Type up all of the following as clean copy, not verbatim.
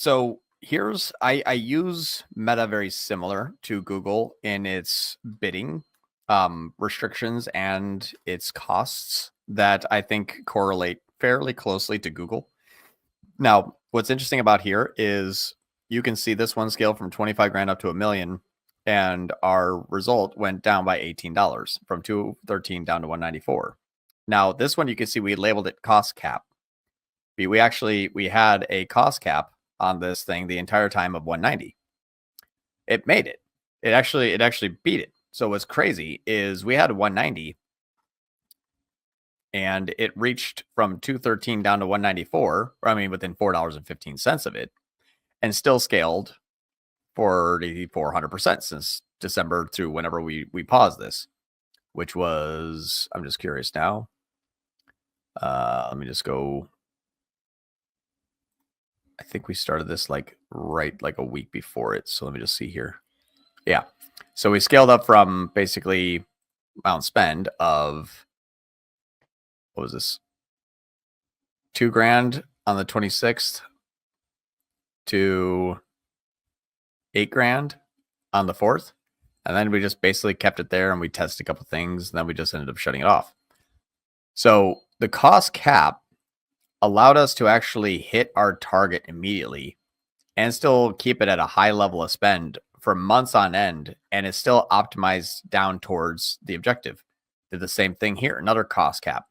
So here's I use Meta very similar to Google in its bidding restrictions and its costs that I think correlate fairly closely to Google. Now, what's interesting about here is you can see this one scale from 25 grand up to $1 million, and our result went down by $18 from 213 down to 194. Now, this one you can see we labeled it cost cap. We had a cost cap on this thing the entire time of 190. It made it. It actually beat it. So what's crazy is we had 190 and it reached from 213 down to 194. I mean, within $4.15 of it, and still scaled 400% since December through whenever we paused this, which was, I'm just curious now. Let me just go. I think we started this like a week before it. So let me just see here. Yeah. So we scaled up from basically amount spend of, what was this? $2 grand on the 26th to $8 grand on the 4th. And then we just basically kept it there and we tested a couple things and then we just ended up shutting it off. So the cost cap allowed us to actually hit our target immediately and still keep it at a high level of spend for months on end. And it's still optimized down towards the objective. Did the same thing here, another cost cap,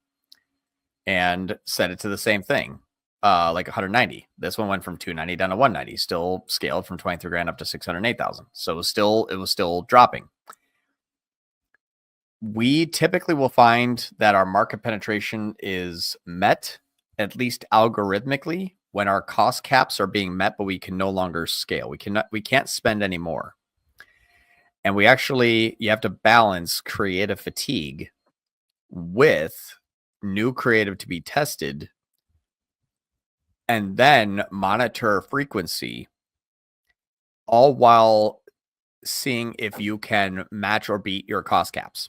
and set it to the same thing, like 190. This one went from 290 down to 190, still scaled from 23 grand up to 608,000. So it was still dropping. We typically will find that our market penetration is met, at least algorithmically, when our cost caps are being met, but we can no longer scale. We can't spend anymore. And you have to balance creative fatigue with new creative to be tested, and then monitor frequency, all while seeing if you can match or beat your cost caps.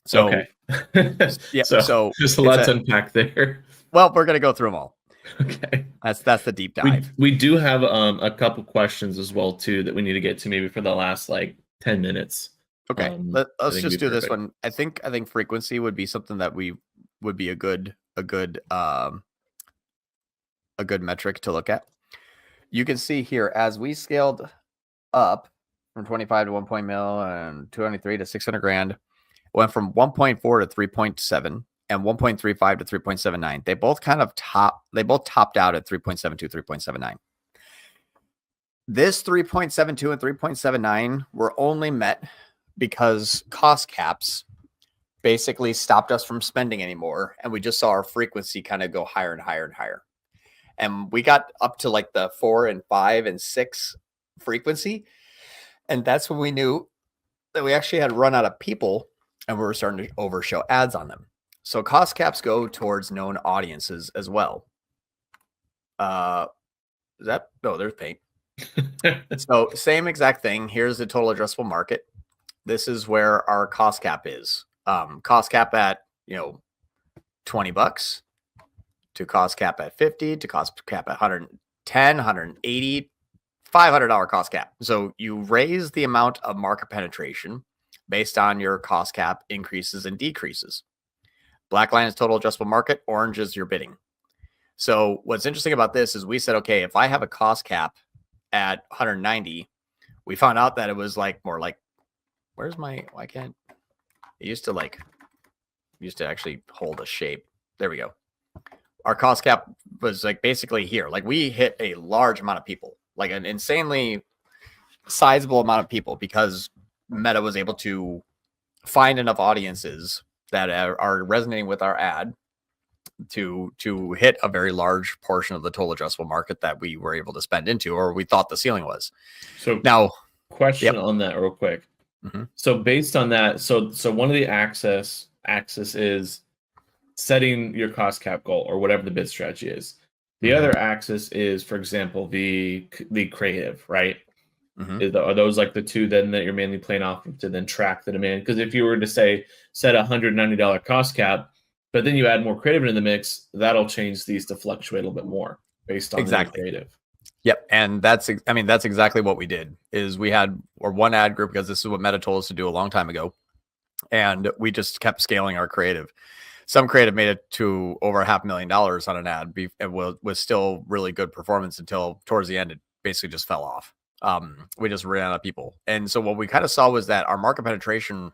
So, okay. Yeah. So there's a lot to unpack there. Well, we're going to go through them all. Okay. That's the deep dive. We do have a couple questions as well too that we need to get to maybe for the last like 10 minutes. Okay. Let's just do this one. I think frequency would be something that would be a good metric to look at. You can see here as we scaled up from 25 to 1 mil and 293 to 600 grand, went from 1.4 to 3.7 and 1.35 to 3.79. They both topped out at 3.72, 3.79. This 3.72 and 3.79 were only met because cost caps basically stopped us from spending anymore. And we just saw our frequency kind of go higher and higher and higher. And we got up to like the 4 and 5 and 6 frequency. And that's when we knew that we actually had run out of people and we were starting to overshow ads on them. So cost caps go towards known audiences as well. There's paint. So same exact thing. Here's the total addressable market. This is where our cost cap is. Cost cap at, $20 to cost cap at 50 to cost cap at 110, 180, $500 cost cap. So you raise the amount of market penetration based on your cost cap increases and decreases. Black line is total addressable market. Orange is your bidding. So what's interesting about this is we said, okay, if I have a cost cap at 190, we found out that it was like more like, why can't it used to actually hold a shape. There we go. Our cost cap was like basically here. Like we hit a large amount of people, like an insanely sizable amount of people, because Meta was able to find enough audiences that are resonating with our ad to hit a very large portion of the total addressable market that we were able to spend into, or we thought the ceiling was. So now, question on that real quick. Mm-hmm. So based on that, so one of the axis is setting your cost cap goal or whatever the bid strategy is. The other axis is, for example, the creative, right? Mm-hmm. Are those like the two then that you're mainly playing off of to then track the demand? Because if you were to say set a $190 cost cap, but then you add more creative into the mix, that'll change these to fluctuate a little bit more based on the creative. Yep. And that's exactly what we did is we had our one ad group because this is what Meta told us to do a long time ago. And we just kept scaling our creative. Some creative made it to over $500,000 on an ad. It was still really good performance until towards the end, it basically just fell off. We just ran out of people. And so what we kind of saw was that our market penetration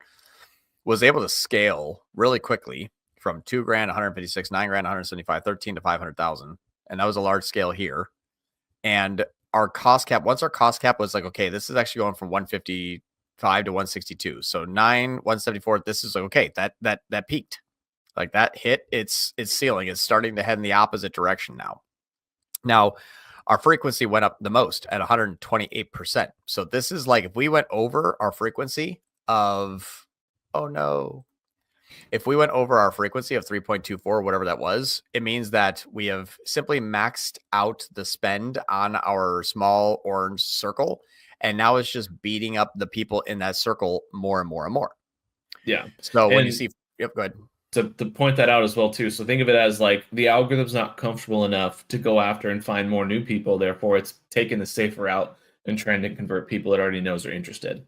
was able to scale really quickly from $2,000, 156, $9,000, 175, 13 to 500,000. And that was a large scale here. And our cost cap, once our cost cap was like, okay, this is actually going from 155 to 162. So 174, this is like, okay, that peaked. Like that hit its ceiling. It's starting to head in the opposite direction now. Now, our frequency went up the most at 128%. So this is like if we went over our frequency of, oh no, if we went over our frequency of 3.24, whatever that was, it means that we have simply maxed out the spend on our small orange circle. And now it's just beating up the people in that circle more and more and more. Yeah. So when you see, yep, go ahead. To point that out as well too. So think of it as like the algorithm's not comfortable enough to go after and find more new people. Therefore, it's taking the safer route and trying to convert people it already knows are interested.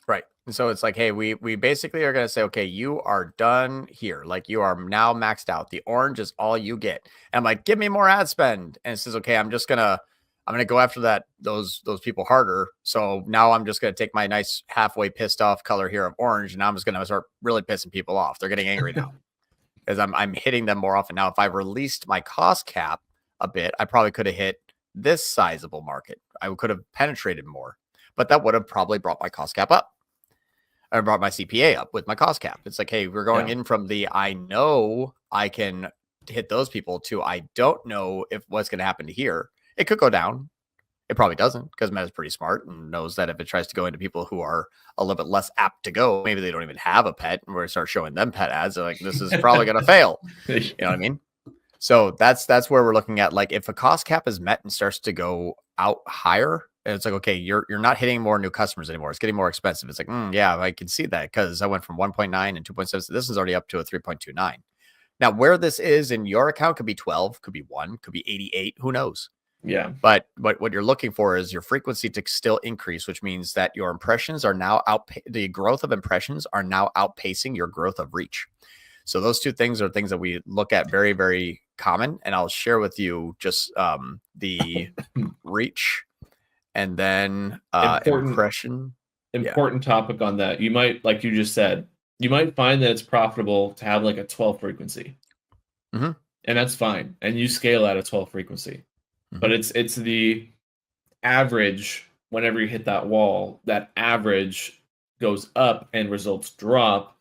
Right. And so it's like, hey, we basically are going to say, okay, you are done here. Like you are now maxed out. The orange is all you get. And I'm like, give me more ad spend. And it says, okay, I'm going to go after those people harder. So now I'm just going to take my nice halfway pissed off color here of orange. And now I'm just going to start really pissing people off. They're getting angry now because I'm hitting them more often. Now, if I released my cost cap a bit, I probably could have hit this sizable market. I could have penetrated more, but that would have probably brought my cost cap up. I brought my CPA up with my cost cap. It's like, hey, we're going in from the I know I can hit those people to I don't know if what's going to happen to here. It could go down. It probably doesn't because Meta's pretty smart and knows that if it tries to go into people who are a little bit less apt to go, maybe they don't even have a pet, and we're going to start showing them pet ads. They're like, this is probably going to fail. You know what I mean? So that's where we're looking at. Like if a cost cap is met and starts to go out higher, it's like, okay, you're not hitting more new customers anymore. It's getting more expensive. It's like, yeah, I can see that because I went from 1.9 and 2.7. So this is already up to a 3.29. Now, where this is in your account could be 12, could be 1, could be 88. Who knows? Yeah. But what you're looking for is your frequency to still increase, which means that your impressions are now the growth of impressions are now outpacing your growth of reach. So those two things are things that we look at very, very common. And I'll share with you just the reach and then impression. Important topic on that. You might, like you just said, you might find that it's profitable to have like a 12 frequency. Mm-hmm. And that's fine. And you scale at a 12 frequency. But it's the average. Whenever you hit that wall, that average goes up and results drop.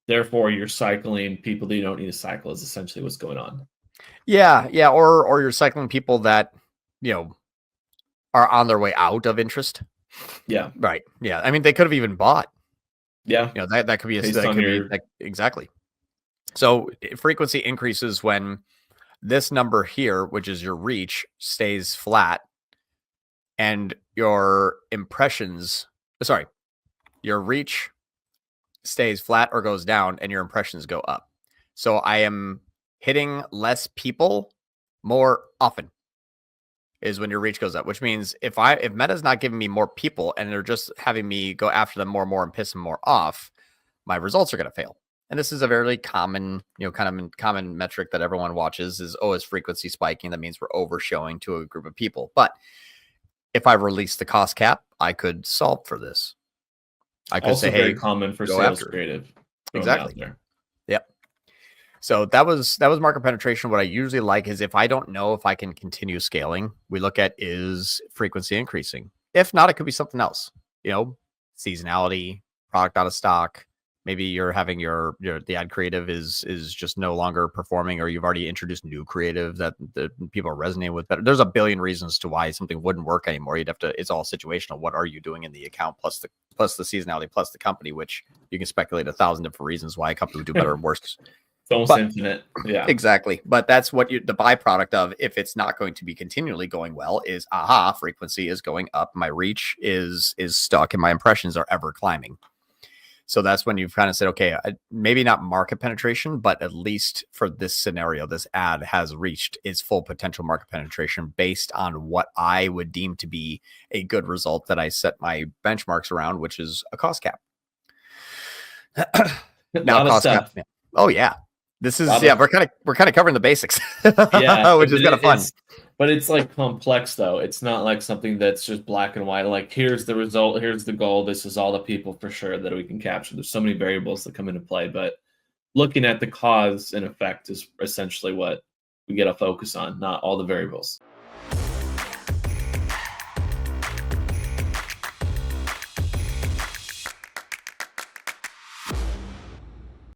Therefore, you're cycling people that you don't need to cycle is essentially what's going on. Yeah. Or you're cycling people that, are on their way out of interest. Yeah. Right. Yeah. I mean, they could have even bought. Yeah. That could be exactly. So frequency increases when this number here, which is your reach, stays flat and your reach stays flat or goes down and your impressions go up. So I am hitting less people more often is when your reach goes up, which means if Meta's not giving me more people and they're just having me go after them more and more and piss them more off, my results are going to fail. And this is a very common, common metric that everyone watches is frequency spiking. That means we're overshowing to a group of people. But if I release the cost cap, I could solve for this. I could also say, very hey, common for sales creative. Exactly. Yep. So that was market penetration. What I usually like is if I don't know if I can continue scaling, we look at is frequency increasing. If not, it could be something else. Seasonality, product out of stock. Maybe you're having the ad creative is just no longer performing, or you've already introduced new creative that the people are resonating with better. There's a billion reasons to why something wouldn't work anymore. You'd have to. It's all situational. What are you doing in the account plus the seasonality plus the company, which you can speculate 1,000 different reasons why a company would do better or worse. It's almost infinite. Yeah, exactly. But that's what the byproduct of if it's not going to be continually going well is frequency is going up. My reach is stuck, and my impressions are ever climbing. So that's when you've kind of said, okay, maybe not market penetration, but at least for this scenario, this ad has reached its full potential market penetration based on what I would deem to be a good result that I set my benchmarks around, which is a cost cap. Now, cost cap. Yeah. Oh yeah, this is we're kind of covering the basics. Yeah, which is kind of fun. But it's like complex though. It's not like something that's just black and white. Like here's the result, here's the goal. This is all the people for sure that we can capture. There's so many variables that come into play, but looking at the cause and effect is essentially what we get a focus on, not all the variables.